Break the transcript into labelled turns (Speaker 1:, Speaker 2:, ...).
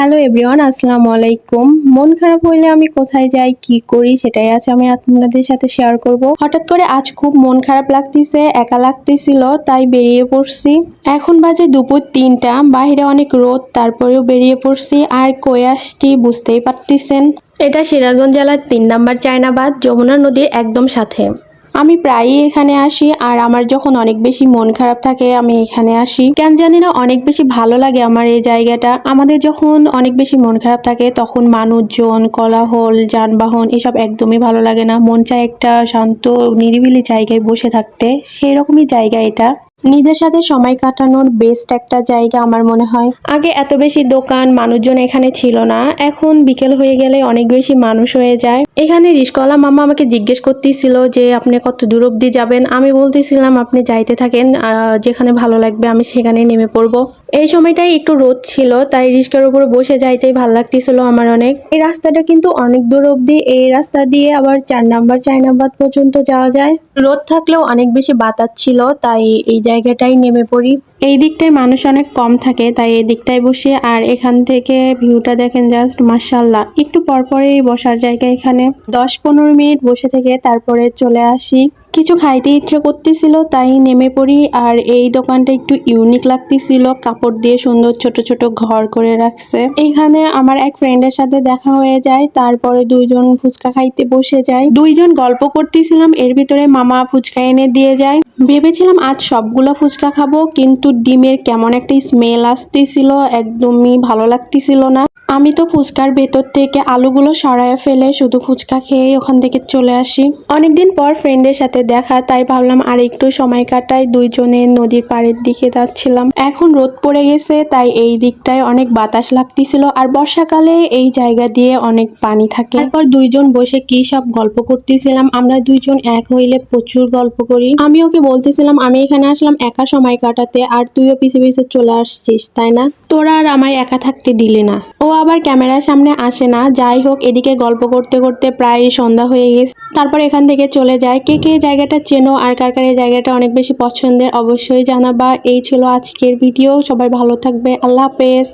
Speaker 1: Hello everyone, আসসালামু আলাইকুম। মন খারাপ হইলে আমি কোথায় যাই, কি করি, সেটাই আজ আমি আপনাদের সাথে শেয়ার করব। হঠাৎ করে আজ খুব মন খারাপ লাগতেছে, একা লাগতেছিল, তাই বেরিয়ে পড়ছি। এখন বাজে দুপুর 3টা, বাইরে অনেক রোদ, তারপরেও বেরিয়ে পড়ছি। আর কই আসছি বুঝতেই পারতেছেন, এটা সিরাজগঞ্জ জেলার 3 নম্বর চায়নাবাদ, যমুনা নদীর একদম সাথে। আমি প্রায়ই এখানে আসি, আর আমার যখন অনেক বেশি মন খারাপ থাকে আমি এখানে আসি। কেন জানি না, অনেক বেশি ভালো লাগে আমার এই জায়গাটা। আমাদের যখন অনেক বেশি মন খারাপ থাকে তখন মানুষজন, কোলাহল, যানবাহন এসব একদমই ভালো লাগে না। মন চায় একটা শান্ত নিরিবিলি জায়গায় বসে থাকতে, সেই রকমই জায়গা এটা। নিজের সাথে সময় কাটানোর বেস্ট একটা জায়গা আমার মনে হয়। আগে এত বেশি দোকান, মানুষজন এখানে ছিল না, এখন বিকেল হয়ে গেলে অনেক বেশি মানুষ হয়ে যায়। এখানে রিস্কওয়ালা মামা আমাকে জিজ্ঞেস করতেছিল যে আপনি কত দূর অব্দি যাবেন। আমি বলতেছিলাম আপনি যাইতে থাকেন, যেখানে ভালো লাগবে আমি সেখানে নেমে পড়বো। এই সময়টাই একটু রোদ ছিল, তাই রিস্কার উপরে বসে যাইতেই ভালো লাগতেছিল আমার অনেক। এই রাস্তাটা কিন্তু অনেক দূর অব্দি, এই রাস্তা দিয়ে আবার 4 নম্বর চায়নাবাদ পর্যন্ত যাওয়া যায়। রোদ থাকলেও অনেক বেশি বাতাস ছিল, তাই এই জায়গাটাই নেমে পড়ি। এই দিকটায় মানুষ অনেক কম থাকে, তাই এই দিকটায় বসে। আর এখান থেকে ভিউটা দেখেন, জাস্ট মাশাআল্লাহ। একটু পরপরেই বসার জায়গা এখানে। 10-15 মিনিট বসে থেকে তারপরে চলে আসি। কিছু খাইতে ইচ্ছে করতেছিল, তাই নেমে পড়ি। আর এই দোকানটা একটু ইউনিক লাগতেছিল, কাপড় দিয়ে সুন্দর ছোট ছোট ঘর করে রাখছে। এইখানে আমার এক ফ্রেন্ডের সাথে দেখা হয়ে যায়, তারপরে দুইজন ফুচকা খাইতে বসে যায়। দুইজন গল্প করতেছিলাম, এর ভিতরে মামা ফুচকা এনে দিয়ে যায়। ভেবেছিলাম আজ সবগুলো ফুচকা খাবো, কিন্তু ডিমের কেমন একটা স্মেল আসতেছিল, একদমই ভালো লাগতেছিল না। আমি তো ফুচকার ভেতর থেকে আলুগুলো সরায় ফেলে শুধু ফুচকা খেয়ে ওখান থেকে চলে আসি। অনেকদিন পর ফ্রেন্ডের সাথে দেখা, তাই ভাবলাম আর একটু সময় কাটাই। দুইজনে নদীর পাড়ের দিকে যাচ্ছিলাম। এখন রোদ পড়ে গেছে, তাই এই দিকটায় অনেক বাতাস লাগতেছিল। আর বর্ষাকালে এই জায়গা দিয়ে অনেক পানি থাকে। তারপর দুইজন বসে কি সব গল্প করতেছিলাম। আমরা দুইজন এক হইলে প্রচুর গল্প করি। আমি ওকে বলতেছিলাম আমি এখানে আসলাম একা সময় কাটাতে, আর তুইও পিছে পিছে চলে আসছিস, তাই না? তোরা আর আমায় একা থাকতে দিলে না। ও আবার ক্যামেরার সামনে আসে না। যাই হোক, এদিকে গল্প করতে করতে প্রায় সন্ধ্যা হয়ে গেছে। তারপর এখান থেকে চলে যায়। কে কে জায়গাটা চেনো আর কার কার এই জায়গাটা অনেক বেশি পছন্দের অবশ্যই জানাবা। এই ছিল আজকের ভিডিও। সবাই ভালো থাকবে। আল্লাহ হাফেজ।